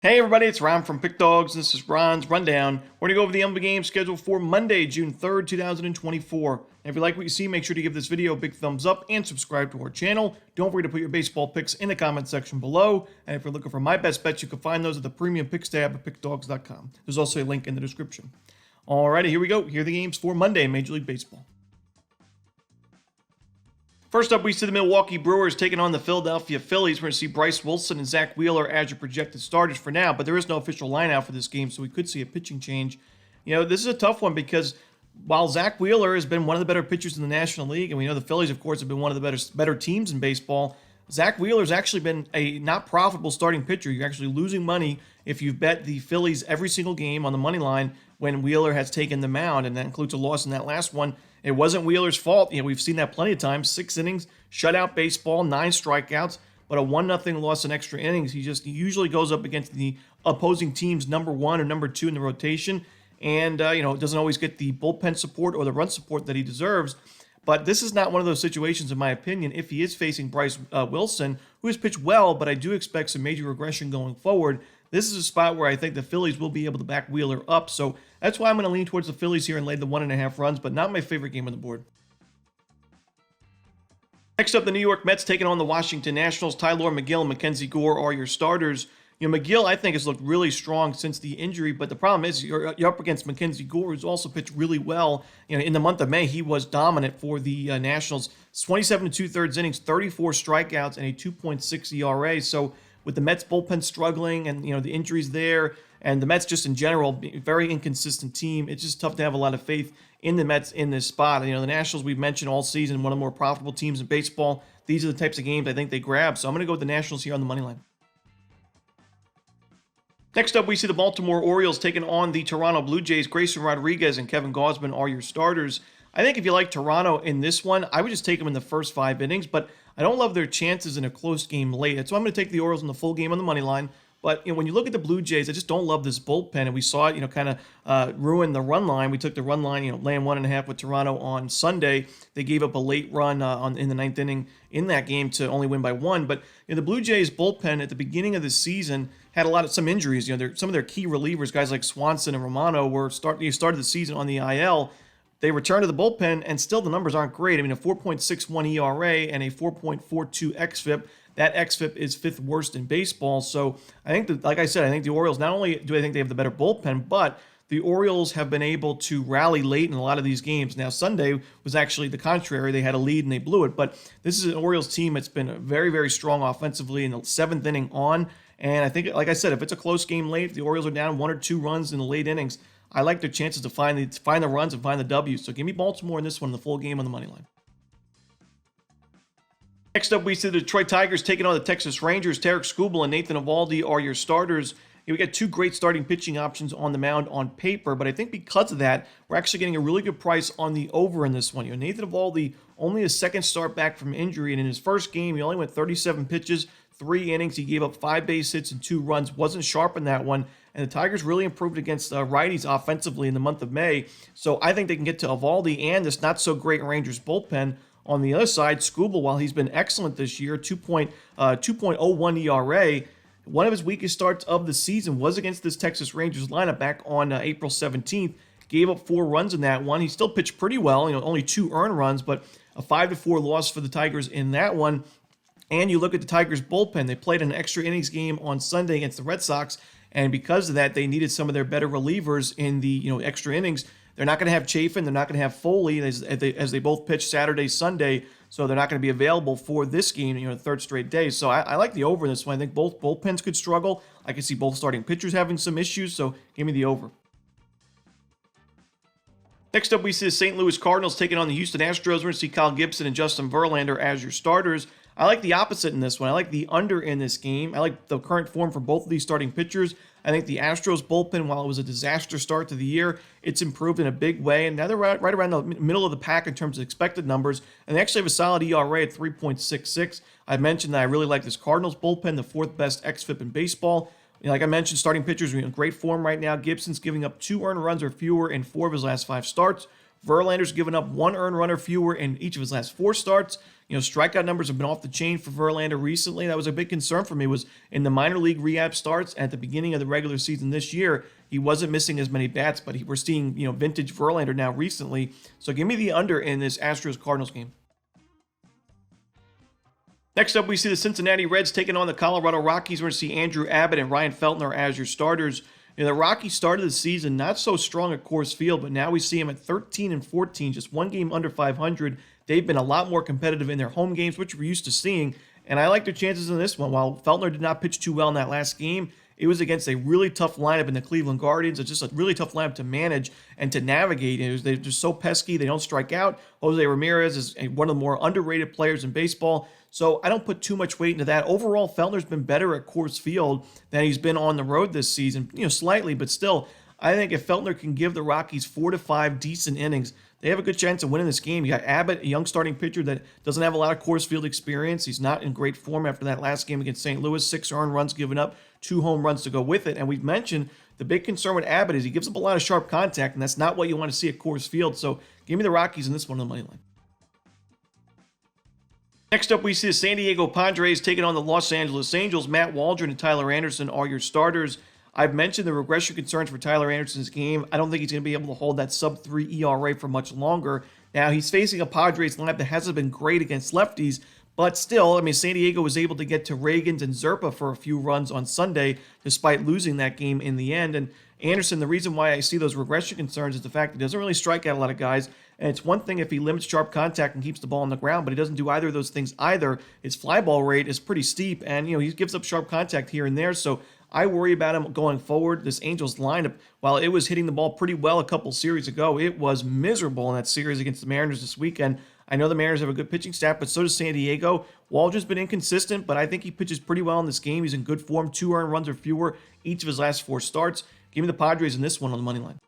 Hey everybody, it's Ron from Pick Dawgz, and this is Ron's Rundown. We're going to go over the MLB game schedule for Monday, June 3rd, 2024. And if you like what you see, make sure to give this video a big thumbs up and subscribe to our channel. Don't forget to put your baseball picks in the comment section below. And if you're looking for my best bets, you can find those at the premium picks tab at pickdawgz.com. There's also a link in the description. Alrighty, here we go. Here are the games for Monday in Major League Baseball. First up, we see the Milwaukee Brewers taking on the Philadelphia Phillies. We're going to see Bryce Wilson and Zach Wheeler as your projected starters for now, but there is no official lineup for this game, so we could see a pitching change. You know, this is a tough one because while Zach Wheeler has been one of the better pitchers in the National League, and we know the Phillies, of course, have been one of the better teams in baseball, Zach Wheeler's actually been a not profitable starting pitcher. You're actually losing money if you bet the Phillies every single game on the money line when Wheeler has taken the mound, and that includes a loss in that last one. It wasn't Wheeler's fault. You know, we've seen that plenty of times. 6 innings, shutout baseball, 9 strikeouts, but a 1-0 loss in extra innings. He usually goes up against the opposing team's number 1 or number 2 in the rotation, and doesn't always get the bullpen support or the run support that he deserves. But this is not one of those situations, in my opinion, if he is facing Bryce Wilson, who has pitched well, but I do expect some major regression going forward. This is a spot where I think the Phillies will be able to back Wheeler up, so that's why I'm going to lean towards the Phillies here and lay the 1.5 runs, but not my favorite game on the board. Next up, the New York Mets taking on the Washington Nationals. Tylor Megill and Mackenzie Gore are your starters. You know, Megill, I think, has looked really strong since the injury, but the problem is you're up against Mackenzie Gore, who's also pitched really well. You know, in the month of May, he was dominant for the Nationals. 27 2/3 innings, 34 strikeouts, and a 2.6 ERA. So with the Mets bullpen struggling and, you know, the injuries there, and the Mets just in general, very inconsistent team, it's just tough to have a lot of faith in the Mets in this spot. You know, the Nationals, we've mentioned all season, one of the more profitable teams in baseball. These are the types of games I think they grab. So I'm going to go with the Nationals here on the money line. Next up, we see the Baltimore Orioles taking on the Toronto Blue Jays. Grayson Rodriguez and Kevin Gausman are your starters. I think if you like Toronto in this one, I would just take them in the first 5 innings, but I don't love their chances in a close game late. So I'm going to take the Orioles in the full game on the money line. But when you look at the Blue Jays, I just don't love this bullpen, and we saw it, kind of ruin the run line. We took the run line, laying 1.5 with Toronto on Sunday. They gave up a late run in the 9th inning in that game to only win by 1. But the Blue Jays bullpen at the beginning of the season had some injuries. Some of their key relievers, guys like Swanson and Romano, started the season on the IL. They returned to the bullpen, and still the numbers aren't great. I mean, a 4.61 ERA and a 4.42 xFIP. That xFIP is 5th worst in baseball. So I think, like I said, I think the Orioles, not only do I think they have the better bullpen, but the Orioles have been able to rally late in a lot of these games. Now, Sunday was actually the contrary. They had a lead and they blew it. But this is an Orioles team that's been very, very strong offensively in the 7th inning on. And I think, like I said, if it's a close game late, if the Orioles are down 1 or 2 runs in the late innings, I like their chances to find the runs and find the W's. So give me Baltimore in this one, the full game on the money line. Next up, we see the Detroit Tigers taking on the Texas Rangers. Tarek Skubal and Nathan Eovaldi are your starters. We got 2 great starting pitching options on the mound on paper, but I think because of that, we're actually getting a really good price on the over in this one. Nathan Eovaldi, only his 2nd start back from injury, and in his first game, he only went 37 pitches, 3 innings. He gave up 5 base hits and 2 runs. Wasn't sharp in that one. And the Tigers really improved against righties offensively in the month of May. So I think they can get to Eovaldi and this not-so-great Rangers bullpen. On the other side, Skubal, while he's been excellent this year, 2.01 ERA, one of his weakest starts of the season was against this Texas Rangers lineup back on April 17th. Gave up 4 runs in that one. He still pitched pretty well, only 2 earned runs, but a 5-4 loss for the Tigers in that one. And you look at the Tigers bullpen, they played an extra innings game on Sunday against the Red Sox, and because of that, they needed some of their better relievers in the extra innings. They're not going to have Chafin. They're not going to have Foley as they both pitch Saturday, Sunday. So they're not going to be available for this game, the 3rd straight day. So I like the over in this one. I think both bullpens could struggle. I can see both starting pitchers having some issues. So give me the over. Next up, we see the St. Louis Cardinals taking on the Houston Astros. We're going to see Kyle Gibson and Justin Verlander as your starters. I like the opposite in this one. I like the under in this game. I like the current form for both of these starting pitchers. I think the Astros bullpen, while it was a disaster start to the year, it's improved in a big way. And now they're right around the middle of the pack in terms of expected numbers. And they actually have a solid ERA at 3.66. I mentioned that I really like this Cardinals bullpen, the 4th best xFIP in baseball. Like I mentioned, starting pitchers are in great form right now. Gibson's giving up 2 earned runs or fewer in 4 of his last 5 starts. Verlander's given up 1 earned run or fewer in each of his last 4 starts. Strikeout numbers have been off the chain for Verlander recently. That was a big concern for me, was in the minor league rehab starts at the beginning of the regular season this year, he wasn't missing as many bats, but we're seeing, vintage Verlander now recently. So give me the under in this Astros-Cardinals game. Next up, we see the Cincinnati Reds taking on the Colorado Rockies. We're going to see Andrew Abbott and Ryan Feltner as your starters. The Rockies started the season not so strong at Coors Field, but now we see them at 13-14, just 1 game under 500. They've been a lot more competitive in their home games, which we're used to seeing, and I like their chances in this one. While Feltner did not pitch too well in that last game, it was against a really tough lineup in the Cleveland Guardians. It's just a really tough lineup to manage and to navigate. They're just so pesky. They don't strike out. Jose Ramirez is one of the more underrated players in baseball. So I don't put too much weight into that. Overall, Feltner's been better at Coors Field than he's been on the road this season, slightly, but still, I think if Feltner can give the Rockies 4 to 5 decent innings, they have a good chance of winning this game. You got Abbott, a young starting pitcher that doesn't have a lot of Coors Field experience. He's not in great form after that last game against St. Louis. 6 earned runs given up, 2 home runs to go with it. And we've mentioned the big concern with Abbott is he gives up a lot of sharp contact, and that's not what you want to see at Coors Field. So give me the Rockies in this one on the money line. Next up, we see the San Diego Padres taking on the Los Angeles Angels. Matt Waldron and Tyler Anderson are your starters. I've mentioned the regression concerns for Tyler Anderson's game. I don't think he's going to be able to hold that sub-3 ERA for much longer. Now, he's facing a Padres lineup that hasn't been great against lefties, but still, San Diego was able to get to Reagans and Zerpa for a few runs on Sunday, despite losing that game in the end. And Anderson, the reason why I see those regression concerns is the fact that he doesn't really strike out a lot of guys. And it's one thing if he limits sharp contact and keeps the ball on the ground, but he doesn't do either of those things either. His fly ball rate is pretty steep, and he gives up sharp contact here and there. So I worry about him going forward. This Angels lineup, while it was hitting the ball pretty well a couple series ago, it was miserable in that series against the Mariners this weekend. I know the Mariners have a good pitching staff, but so does San Diego. Waldron's been inconsistent, but I think he pitches pretty well in this game. He's in good form, 2 earned runs or fewer each of his last 4 starts. Give me the Padres in this one on the money line.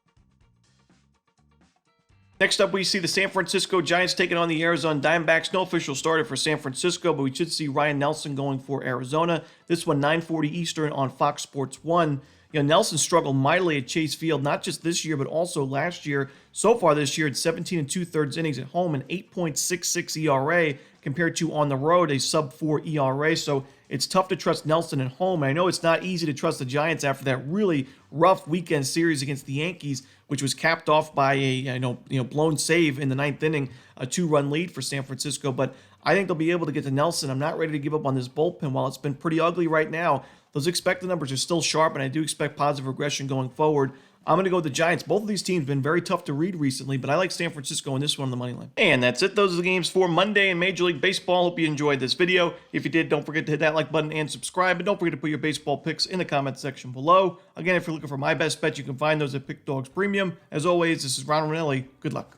Next up, we see the San Francisco Giants taking on the Arizona Diamondbacks. No official starter for San Francisco, but we should see Ryan Nelson going for Arizona. This one, 9:40 Eastern on Fox Sports 1. Nelson struggled mightily at Chase Field, not just this year, but also last year. So far this year, it's 17 2/3 innings at home and 8.66 ERA compared to on the road, a sub-4 ERA. So it's tough to trust Nelson at home. And I know it's not easy to trust the Giants after that really rough weekend series against the Yankees, which was capped off by a blown save in the 9th inning, a 2-run lead for San Francisco. But I think they'll be able to get to Nelson. I'm not ready to give up on this bullpen. While it's been pretty ugly right now, those expected numbers are still sharp, and I do expect positive regression going forward. I'm going to go with the Giants. Both of these teams have been very tough to read recently, but I like San Francisco in this one on the money line. And that's it. Those are the games for Monday in Major League Baseball. Hope you enjoyed this video. If you did, don't forget to hit that like button and subscribe. And don't forget to put your baseball picks in the comment section below. Again, if you're looking for my best bet, you can find those at Pick Dawgz Premium. As always, this is Romanelli. Good luck.